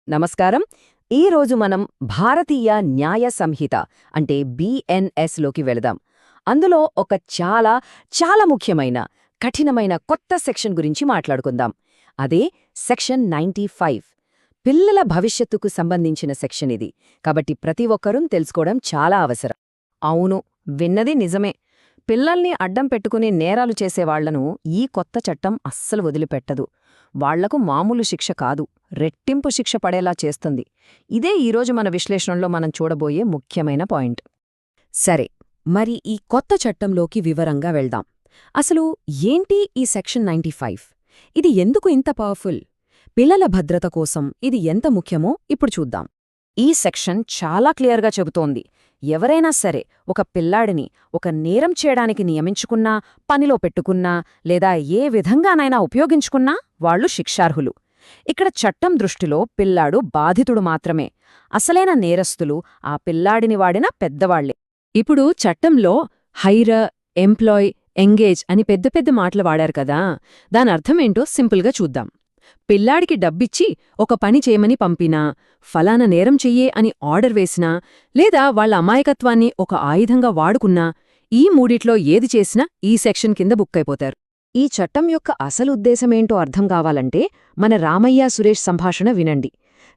నమస్కారం. ఈరోజు మనం భారతీయ న్యాయ సంహిత అంటే బిఎన్ఎస్లోకి వెళదాం. అందులో ఒక చాలా ముఖ్యమైన, కఠినమైన కొత్త సెక్షన్ గురించి మాట్లాడుకుందాం. అదే సెక్షన్ 95. పిల్లల భవిష్యత్తుకు సంబంధించిన సెక్షన్ ఇది. కాబట్టి ప్రతి ఒక్కరూ తెలుసుకోవడం చాలా అవసరం. అవును, విన్నది నిజమే. పిల్లల్ని అడ్డం పెట్టుకుని నేరాలు చేసేవాళ్లను ఈ కొత్త చట్టం అస్సలు వదిలిపెట్టదు. వాళ్లకు మామూలు శిక్ష కాదు, రెట్టింపు శిక్ష పడేలా చేస్తుంది. ఇదే ఈరోజు మన విశ్లేషణలో మనం చూడబోయే ముఖ్యమైన పాయింట్. సరే, మరి ఈ కొత్త చట్టంలోకి వివరంగా వెళ్దాం. అసలు ఏంటి ఈ సెక్షన్ 95? ఇది ఎందుకు ఇంత పవర్ఫుల్? పిల్లల భద్రత కోసం ఇది ఎంత ముఖ్యమో ఇప్పుడు చూద్దాం. ఈ సెక్షన్ చాలా క్లియర్గా చెబుతోంది, ఎవరైనా సరే ఒక పిల్లాడిని ఒక నేరం చేయడానికి నియమించుకున్నా, పనిలో పెట్టుకున్నా, లేదా ఏ విధంగానైనా ఉపయోగించుకున్నా వాళ్లు శిక్షార్హులు. ఇక్కడ చట్టం దృష్టిలో పిల్లాడు బాధితుడు మాత్రమే. అసలైన నేరస్తులు ఆ పిల్లాడిని వాడిన పెద్దవాళ్లే. ఇప్పుడు చట్టంలో హైర్, ఎంప్లాయ్, ఎంగేజ్ అని పెద్ద పెద్ద మాటలు వాడారు కదా, దానర్థమేంటో సింపుల్గా చూద్దాం. పిల్లాడికి డబ్బిచ్చి ఒక పని చేయమని పంపినా, ఫలానా నేరం చెయ్యే అని ఆర్డర్ వేసినా, లేదా వాళ్ల అమాయకత్వాన్ని ఒక ఆయుధంగా వాడుకున్నా, ఈ మూడిట్లో ఏది చేసినా ఈ సెక్షన్ కింద బుక్కైపోతారు. ఈ చట్టం యొక్క అసలు ఉద్దేశమేంటో అర్థం కావాలంటే మన రామయ్య సురేష్ సంభాషణ వినండి.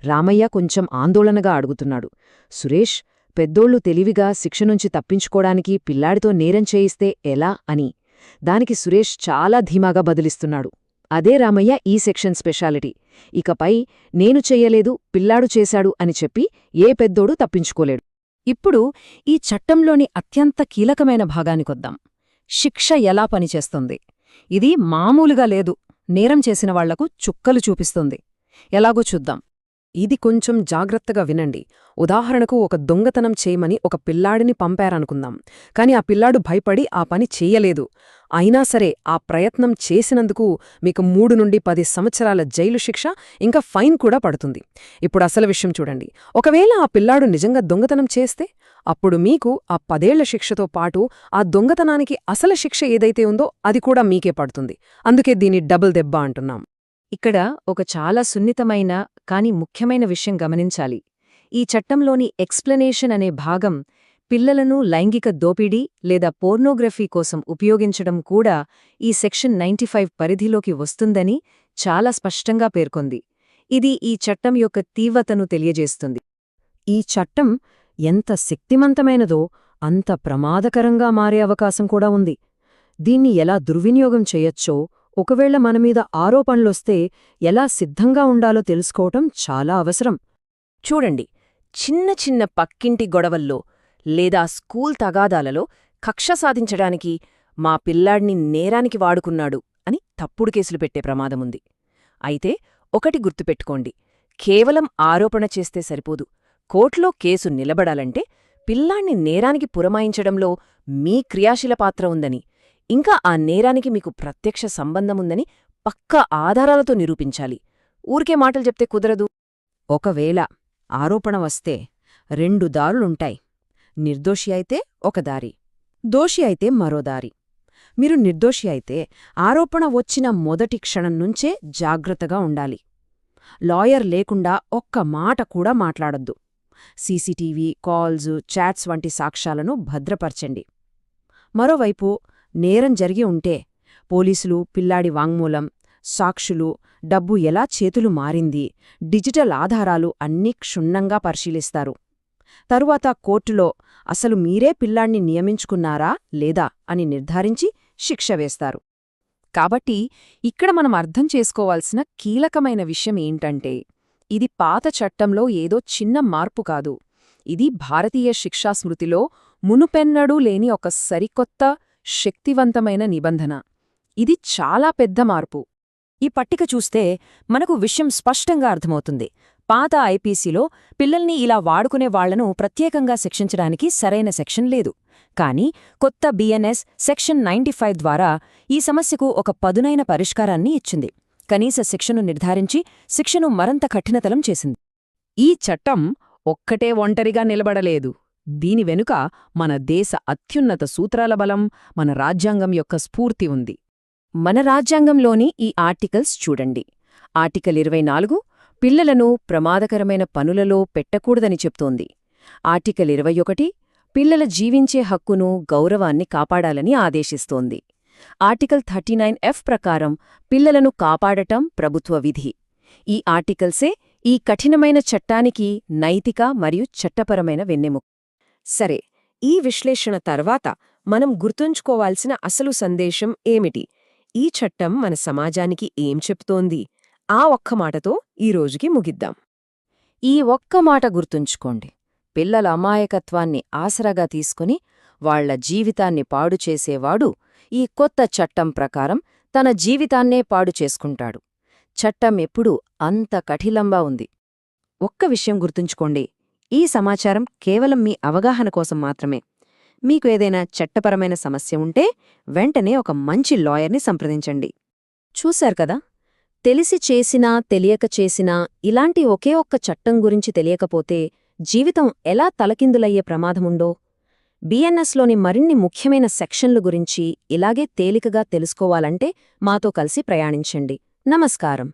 రామయ్య కొంచెం ఆందోళనగా అడుగుతున్నాడు, సురేష్, పెద్దోళ్లు తెలివిగా శిక్ష నుంచి తప్పించుకోడానికి పిల్లాడితో నేరం చేయిస్తే ఎలా అని. దానికి సురేష్ చాలా ధీమాగా బదులిస్తున్నాడు, అదే రామయ్య ఈ సెక్షన్ స్పెషాలిటీ. ఇకపై నేను చెయ్యలేదు, పిల్లాడు చేశాడు అని చెప్పి ఏ పెద్దోడు తప్పించుకోలేడు. ఇప్పుడు ఈ చట్టంలోని అత్యంత కీలకమైన భాగానికొద్దాం. శిక్ష ఎలా పనిచేస్తుంది? ఇది మామూలుగా లేదు, నేరం చేసిన వాళ్లకు చుక్కలు చూపిస్తుంది. ఎలాగో చూద్దాం. ఇది కొంచెం జాగ్రత్తగా వినండి. ఉదాహరణకు ఒక దొంగతనం చేయమని ఒక పిల్లాడిని పంపారనుకుందాం. కాని ఆ పిల్లాడు భయపడి ఆ పని చెయ్యలేదు. అయినా సరే ఆ ప్రయత్నం చేసినందుకు మీకు 3 నుండి 10 సంవత్సరాల జైలు శిక్ష, ఇంకా ఫైన్ కూడా పడుతుంది. ఇప్పుడు అసలు విషయం చూడండి. ఒకవేళ ఆ పిల్లాడు నిజంగా దొంగతనం చేస్తే అప్పుడు మీకు ఆ 10 ఏళ్ల శిక్షతో పాటు ఆ దొంగతనానికి అసలు శిక్ష ఏదైతే ఉందో అది కూడా మీకే పడుతుంది. అందుకే దీన్ని డబుల్ దెబ్బ అంటున్నాం. ఇక్కడ ఒక చాలా సున్నితమైన కాని ముఖ్యమైన విషయం గమనించాలి. ఈ చట్టంలోని ఎక్స్ప్లెనేషన్ అనే భాగం పిల్లలను లైంగిక దోపిడీ లేదా పోర్నోగ్రఫీ కోసం ఉపయోగించడం కూడా ఈ సెక్షన్ 95 పరిధిలోకి వస్తుందని చాలా స్పష్టంగా పేర్కొంది. ఇది ఈ చట్టం యొక్క తీవ్రతను తెలియజేస్తుంది. ఈ చట్టం ఎంత శక్తిమంతమైనదో అంత ప్రమాదకరంగా మారే అవకాశం కూడా ఉంది. దీన్ని ఎలా దుర్వినియోగం చేయొచ్చో, ఒకవేళ మనమీద ఆరోపణలొస్తే ఎలా సిద్ధంగా ఉండాలో తెలుసుకోవటం చాలా అవసరం. చూడండి, చిన్న చిన్న పక్కింటి గొడవల్లో లేదా స్కూల్ తగాదాలలో కక్ష సాధించడానికి మా పిల్లాడిని నేరానికి వాడుకున్నాడు అని తప్పుడు కేసులు పెట్టే ప్రమాదముంది. అయితే ఒకటి గుర్తుపెట్టుకోండి, కేవలం ఆరోపణ చేస్తే సరిపోదు. కోర్టులో కేసు నిలబడాలంటే పిల్లాణ్ణి నేరానికి పురమాయించడంలో మీ క్రియాశీల పాత్ర ఉందని, ఇంకా ఆ నేరానికి మీకు ప్రత్యక్ష సంబంధముందని పక్కా ఆధారాలతో నిరూపించాలి. ఊరికే మాటలు చెప్తే కుదరదు. ఒకవేళ ఆరోపణ వస్తే 2 దారులుంటాయి. నిర్దోషి అయితే ఒక దారి, దోషి అయితే మరో దారి. మీరు నిర్దోషి అయితే ఆరోపణ వచ్చిన మొదటి క్షణం నుంచే జాగ్రత్తగా ఉండాలి. లాయర్ లేకుండా ఒక్క మాట కూడా మాట్లాడొద్దు. సీసీటీవీ, కాల్స్, చాట్స్ వంటి సాక్ష్యాలను భద్రపరచండి. మరోవైపు నేరం జరిగి ఉంటే పోలీసులు పిల్లాడి వాంగ్మూలం, సాక్షులు, డబ్బు ఎలా చేతులు మారింది, డిజిటల్ ఆధారాలు అన్నీ క్షుణ్ణంగా పరిశీలిస్తారు. తరువాత కోర్టులో అసలు మీరే పిల్లాణ్ణి నియమించుకున్నారా లేదా అని నిర్ధారించి శిక్ష వేస్తారు. కాబట్టి ఇక్కడ మనం అర్థం చేసుకోవాల్సిన కీలకమైన విషయం ఏంటంటే, ఇది పాత చట్టంలో ఏదో చిన్న మార్పు కాదు. ఇది భారతీయ శిక్షాస్మృతిలో మునుపెన్నడూ లేని ఒక సరికొత్త, శక్తివంతమైన నిబంధన. ఇది చాలా పెద్ద మార్పు. ఈ పట్టిక చూస్తే మనకు విషయం స్పష్టంగా అర్థమవుతుంది. పాత ఐపీసీలో పిల్లల్ని ఇలా వాడుకునే వాళ్లను ప్రత్యేకంగా శిక్షించడానికి సరైన సెక్షన్ లేదు. కానీ కొత్త బిఎన్ఎస్ సెక్షన్ 95 ద్వారా ఈ సమస్యకు ఒక పదునైన పరిష్కారాన్ని ఇచ్చింది. కనీస శిక్షను నిర్ధారించి శిక్షను మరింత కఠినతరం చేసింది. ఈ చట్టం ఒక్కటే ఒంటరిగా నిలబడలేదు. దీని వెనుక మన దేశ అత్యున్నత సూత్రాల బలం, మన రాజ్యాంగం యొక్క స్ఫూర్తి ఉంది. మన రాజ్యాంగంలోని ఈ ఆర్టికల్స్ చూడండి. ఆర్టికల్ 24 పిల్లలను ప్రమాదకరమైన పనులలో పెట్టకూడదని చెప్తోంది. ఆర్టికల్ 21 పిల్లల జీవించే హక్కును, గౌరవాన్ని కాపాడాలని ఆదేశిస్తోంది. ఆర్టికల్ 39F ప్రకారం పిల్లలను కాపాడటం ప్రభుత్వ విధి. ఈ ఆర్టికల్సే ఈ కఠినమైన చట్టానికి నైతిక మరియు చట్టపరమైన వెన్నెముక. సరే, ఈ విశ్లేషణ తర్వాత మనం గుర్తుంచుకోవాల్సిన అసలు సందేశం ఏమిటి? ఈ చట్టం మన సమాజానికి ఏం చెప్తోంది? ఆ ఒక్క మాటతో ఈ రోజుకి ముగిద్దాం. ఈ ఒక్క మాట గుర్తుంచుకోండి. పిల్లల అమాయకత్వాన్ని ఆసరాగా తీసుకుని వాళ్ల జీవితాన్ని పాడుచేసేవాడు ఈ కొత్త చట్టం ప్రకారం తన జీవితాన్నే పాడు చేసుకుంటాడు. చట్టం ఎప్పుడూ అంత కఠినంగా ఉంది. ఒక్క విషయం గుర్తుంచుకోండి, ఈ సమాచారం కేవలం మీ అవగాహన కోసం మాత్రమే. మీకు ఏదైనా చట్టపరమైన సమస్య ఉంటే వెంటనే ఒక మంచి లాయర్ని సంప్రదించండి. చూశారు కదా, తెలిసి చేసినా తెలియక చేసినా ఇలాంటి ఒకే ఒక్క చట్టం గురించి తెలియకపోతే జీవితం ఎలా తలకిందులయ్యే ప్రమాదముందో. బిఎన్ఎస్లోని మరిన్ని ముఖ్యమైన సెక్షన్లు గురించి ఇలాగే తేలికగా తెలుసుకోవాలంటే మాతో కలిసి ప్రయాణించండి. నమస్కారం.